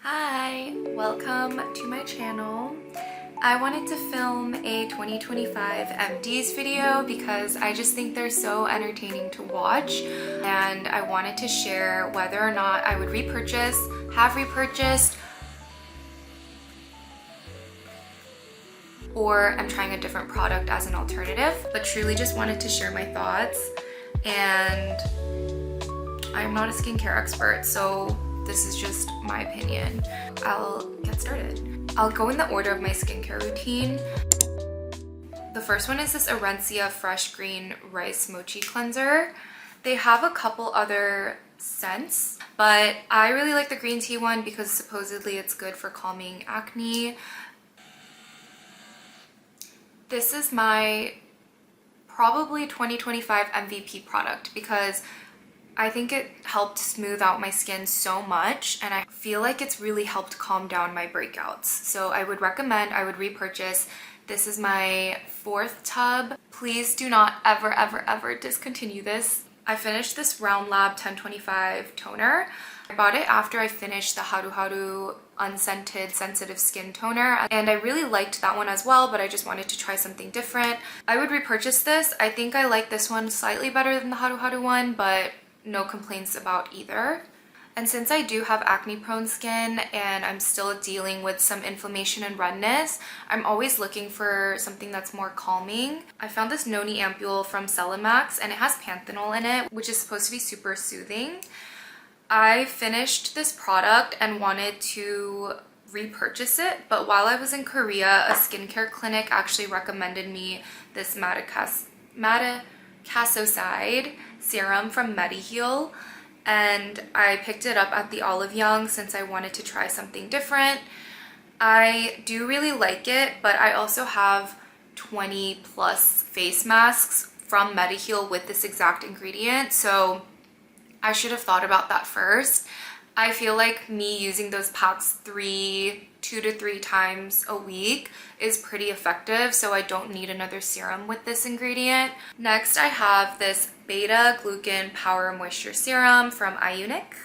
Hi, welcome to my channel. I wanted to film a 2025 empties video because I just think they're so entertaining to watch, and I wanted to share whether or not I would repurchase, have repurchased, or I'm trying a different product as an alternative, but truly just wanted to share my thoughts. And I'm not a skincare expert, so this is just my opinion. I'll get started. I'll go in the order of my skincare routine. The first one is this Orencia Fresh Green Rice Mochi Cleanser. They have a couple other scents, but I really like the green tea one because supposedly it's good for calming acne. This is my probably 2025 MVP product because I think it helped smooth out my skin so much, and I feel like it's really helped calm down my breakouts. So I would recommend, I would repurchase. This is my fourth tub. Please do not ever discontinue this. I finished this Round Lab 1025 toner. I bought it after I finished the Haru Haru unscented sensitive skin toner, and I really liked that one as well, but I just wanted to try something different. I would repurchase this. I think I like this one slightly better than the Haru Haru one, but no complaints about either. And since I do have acne prone skin and I'm still dealing with some inflammation and redness, I'm always looking for something that's more calming. I found this Noni ampule from Cellamax, and it has panthenol in it, which is supposed to be super soothing. I finished this product and wanted to repurchase it, but while I was in Korea, a skincare clinic actually recommended me this Madecassoside serum from Mediheal, and I picked it up at the Olive Young since I wanted to try something different. I do really like it, but I also have 20 plus face masks from Mediheal with this exact ingredient, so I should have thought about that first. I feel like me using those packs 2 to 3 times a week is pretty effective, so I don't need another serum with this ingredient. Next, I have this Beta Glucan Power Moisture Serum from Iunic.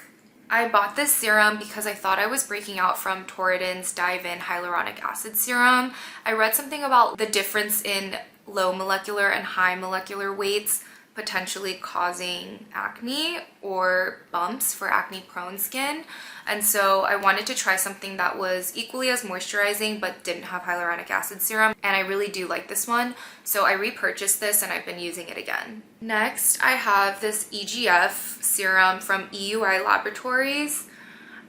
I bought this serum because I thought I was breaking out from Torridon's Dive-In Hyaluronic Acid Serum. I read something about the difference in low molecular and high molecular weights potentially causing acne or bumps for acne prone skin, and so I wanted to try something that was equally as moisturizing but didn't have hyaluronic acid serum, and I really do like this one, so I repurchased this and I've been using it again. Next, I have this EGF serum from EUI Laboratories.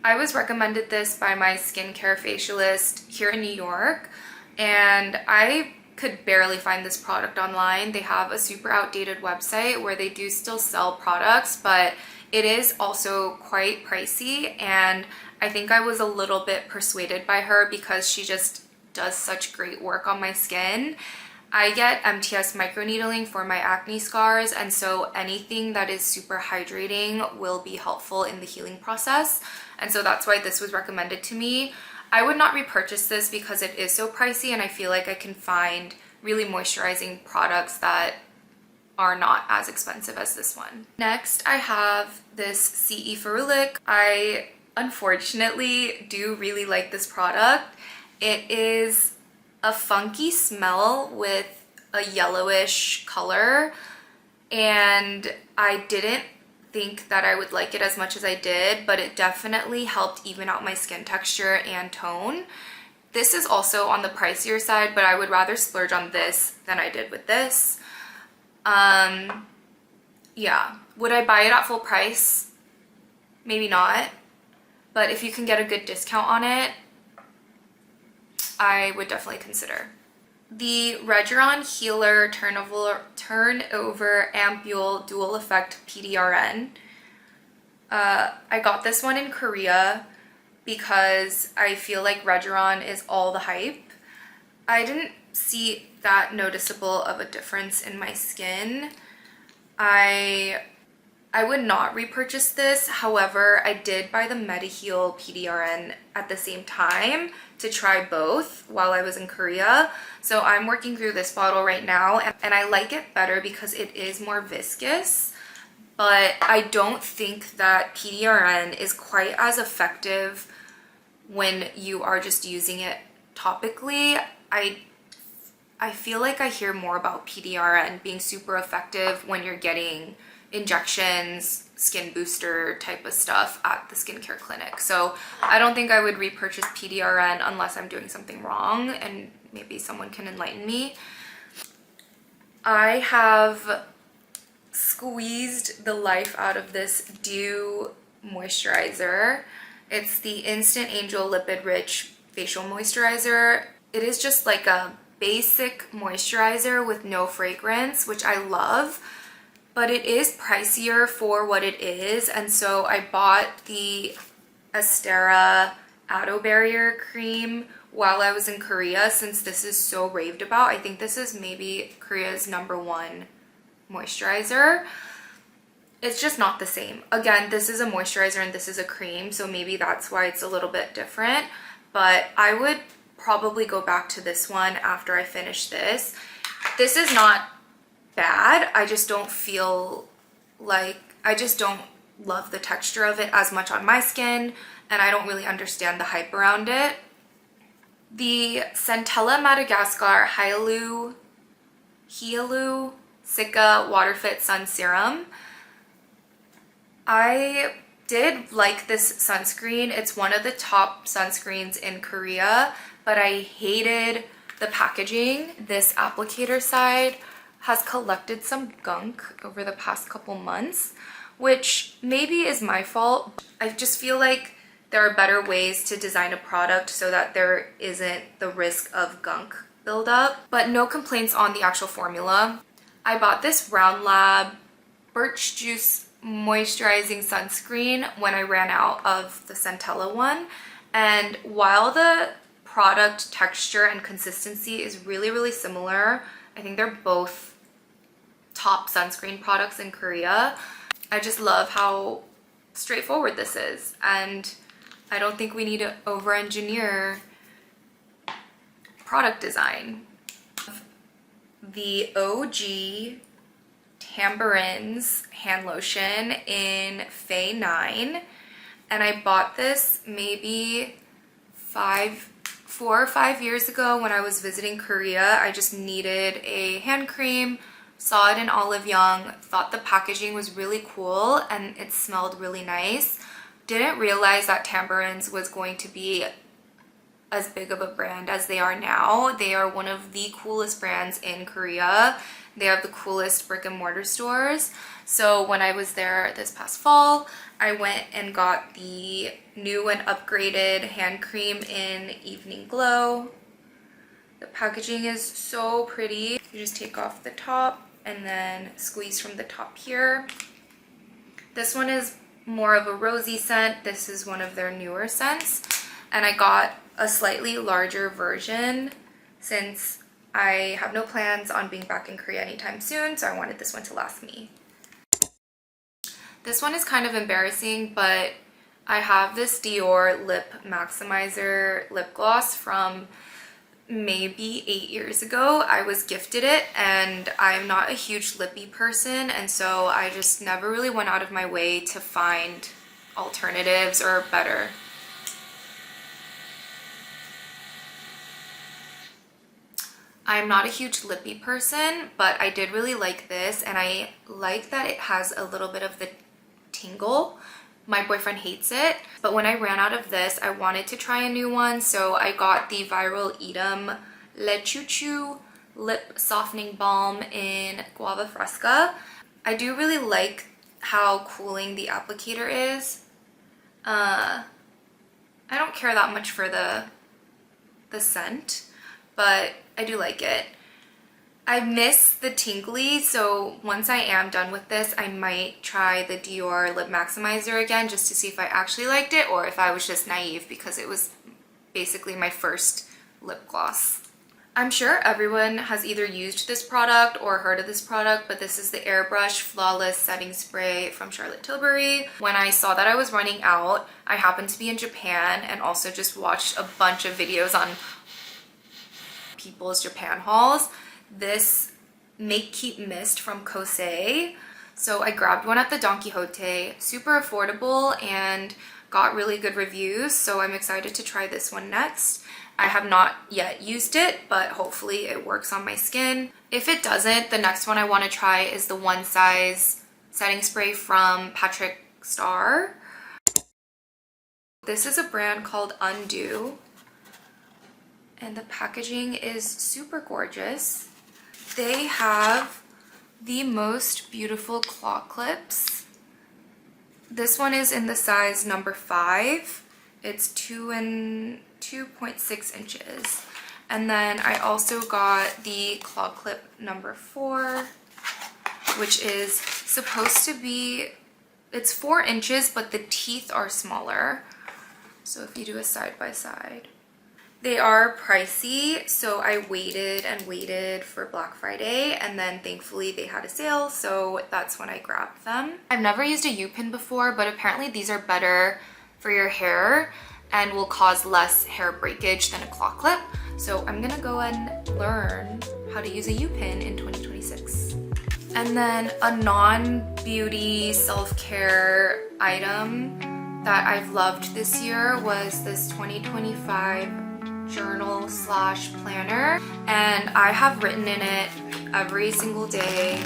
I was recommended this by my skincare facialist here in New York, and I could barely find this product online. They have a super outdated website where they do still sell products, but it is also quite pricey, and I think I was a little bit persuaded by her because she just does such great work on my skin. I get MTS microneedling for my acne scars, and so anything that is super hydrating will be helpful in the healing process, and so that's why this was recommended to me. I would not repurchase this because it is so pricey, and I feel like I can find really moisturizing products that are not as expensive as this one. Next, I have this CE Ferulic. I unfortunately do really like this product. It is a funky smell with a yellowish color, and I didn't think that I would like it as much as I did, but it definitely helped even out my skin texture and tone. This is also on the pricier side, but I would rather splurge on this than I did with this. Yeah, would I buy it at full price? Maybe not, but if you can get a good discount on it, I would definitely consider. The Regeron Healer Turnover Ampule Dual Effect PDRN. I got this one in Korea because I feel like Regeron is all the hype. I didn't see that noticeable of a difference in my skin. I would not repurchase this. However, I did buy the Mediheal PDRN at the same time to try both while I was in Korea. So I'm working through this bottle right now, and I like it better because it is more viscous, but I don't think that PDRN is quite as effective when you are just using it topically. I feel like I hear more about PDRN being super effective when you're getting injections, skin booster type of stuff at the skincare clinic. So I don't think I would repurchase PDRN unless I'm doing something wrong, and maybe someone can enlighten me. I have squeezed the life out of this Dew moisturizer. It's the Instant Angel Lipid Rich Facial Moisturizer. It is just like a basic moisturizer with no fragrance, which I love, but it is pricier for what it is. And so I bought the Astera Atoll Barrier Cream while I was in Korea, since this is so raved about. I think this is maybe Korea's #1 moisturizer. It's just not the same. Again, this is a moisturizer and this is a cream, so maybe that's why it's a little bit different, but I would probably go back to this one after I finish this. This is not bad. I just don't feel like, I just don't love the texture of it as much on my skin, and I don't really understand the hype around it. The Centella Madagascar Hyaluronic Cica Water Fit Sun Serum. I did like this sunscreen. It's one of the top sunscreens in Korea, but I hated the packaging. This applicator side has collected some gunk over the past couple months, which maybe is my fault. I just feel like there are better ways to design a product so that there isn't the risk of gunk buildup, but no complaints on the actual formula. I bought this Round Lab Birch Juice moisturizing sunscreen when I ran out of the Centella one, and while the product texture and consistency is really similar, I think they're both top sunscreen products in Korea. I just love how straightforward this is, and I don't think we need to over-engineer product design. The OG Tambourines hand lotion in Fae 9, and I bought this maybe 4 or 5 years ago when I was visiting Korea. I just needed a hand cream, saw it in Olive Young, thought the packaging was really cool and it smelled really nice. Didn't realize that Tambourines was going to be as big of a brand as they are now. They are one of the coolest brands in Korea. They have the coolest brick and mortar stores. So when I was there this past fall, I went and got the new and upgraded hand cream in Evening Glow. The packaging is so pretty. You just take off the top and then squeeze from the top here. This one is more of a rosy scent. This is one of their newer scents, and I got a slightly larger version since I have no plans on being back in Korea anytime soon, so I wanted this one to last me. This one is kind of embarrassing, but I have this Dior Lip Maximizer lip gloss from maybe 8 years ago. I was gifted it, and I'm not a huge lippy person, and so I just never really went out of my way to find alternatives or better. I'm not a huge lippy person, but I did really like this, and I like that it has a little bit of the tingle. My boyfriend hates it, but when I ran out of this, I wanted to try a new one, so I got the Viral Edam Le Choo Choo Lip Softening Balm in Guava Fresca. I do really like how cooling the applicator is. I don't care that much for the scent, but I do like it. I miss the tingly, so once I am done with this, I might try the Dior Lip Maximizer again just to see if I actually liked it or if I was just naive because it was basically my first lip gloss. I'm sure everyone has either used this product or heard of this product, but this is the Airbrush Flawless Setting Spray from Charlotte Tilbury. When I saw that I was running out, I happened to be in Japan and also just watched a bunch of videos on people's Japan hauls. This Make Keep Mist from Kosei. So I grabbed one at the Don Quixote, super affordable, and got really good reviews, so I'm excited to try this one next. I have not yet used it, but hopefully it works on my skin. If it doesn't, the next one I want to try is the One Size setting spray from Patrick Starr. This is a brand called Undo, and the packaging is super gorgeous. They have the most beautiful claw clips. This one is in the size number 5. It's 2.6 inches. And then I also got the claw clip number 4, which is supposed to be, it's 4 inches, but the teeth are smaller. So if you do a side by side. They are pricey, so I waited and waited for Black Friday, and then thankfully they had a sale, so that's when I grabbed them. I've never used a U-pin before, but apparently these are better for your hair and will cause less hair breakage than a claw clip. So I'm gonna go and learn how to use a U-pin in 2026. And then a non-beauty self-care item that I've loved this year was this 2025 journal slash planner, and I have written in it every single day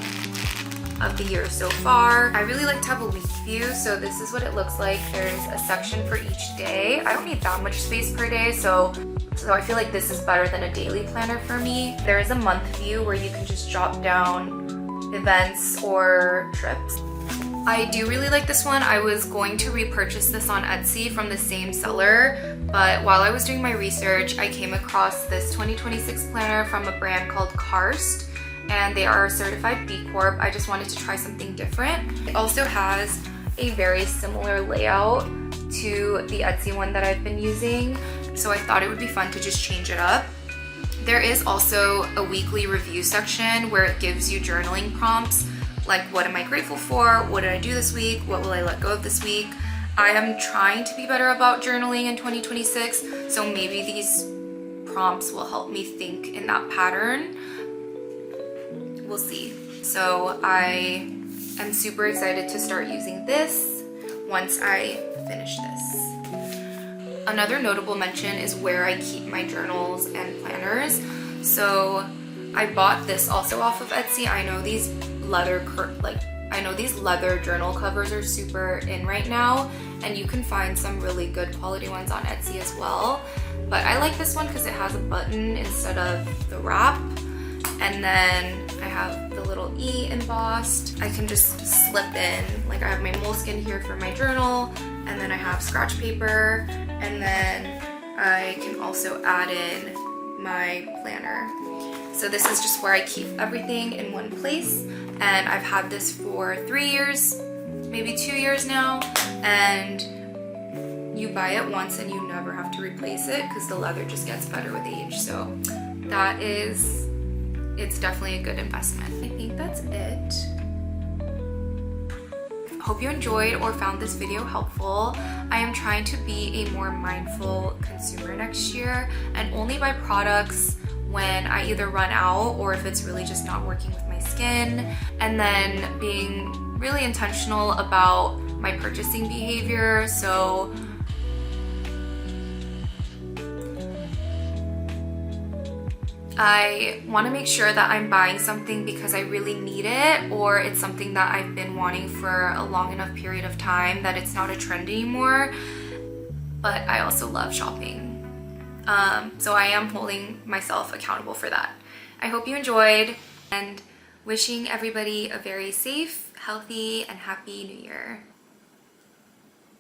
of the year so far. I really like to have a week view, so this is what it looks like. There's a section for each day. I don't need that much space per day, so I feel like this is better than a daily planner for me. There is a month view where you can just jot down events or trips. I do really like this one. I was going to repurchase this on Etsy from the same seller, but while I was doing my research, I came across this 2026 planner from a brand called Karst, and they are certified B Corp. I just wanted to try something different. It also has a very similar layout to the Etsy one that I've been using, so I thought it would be fun to just change it up. There is also a weekly review section where it gives you journaling prompts, like what am I grateful for, what did I do this week, what will I let go of this week. I am trying to be better about journaling in 2026, so maybe these prompts will help me think in that pattern. We'll see. So I am super excited to start using this once I finish this. Another notable mention is where I keep my journals and planners. So I bought this also off of Etsy. I know these leather journal covers are super in right now, and you can find some really good quality ones on Etsy as well. But I like this one because it has a button instead of the wrap, and then I have the little E embossed. I can just slip in, like I have my moleskin here for my journal, and then I have scratch paper, and then I can also add in my planner. So this is just where I keep everything in one place, and I've had this for 3 years, maybe 2 years now, and you buy it once and you never have to replace it because the leather just gets better with age. So it's definitely a good investment. I think that's it. Hope you enjoyed or found this video helpful. I am trying to be a more mindful consumer next year and only buy products when I either run out or if it's really just not working with my skin, and then being really intentional about my purchasing behavior. So I want to make sure that I'm buying something because I really need it, or it's something that I've been wanting for a long enough period of time that it's not a trend anymore. But I also love shopping. So I am holding myself accountable for that. I hope you enjoyed, and wishing everybody a very safe, healthy, and happy new year.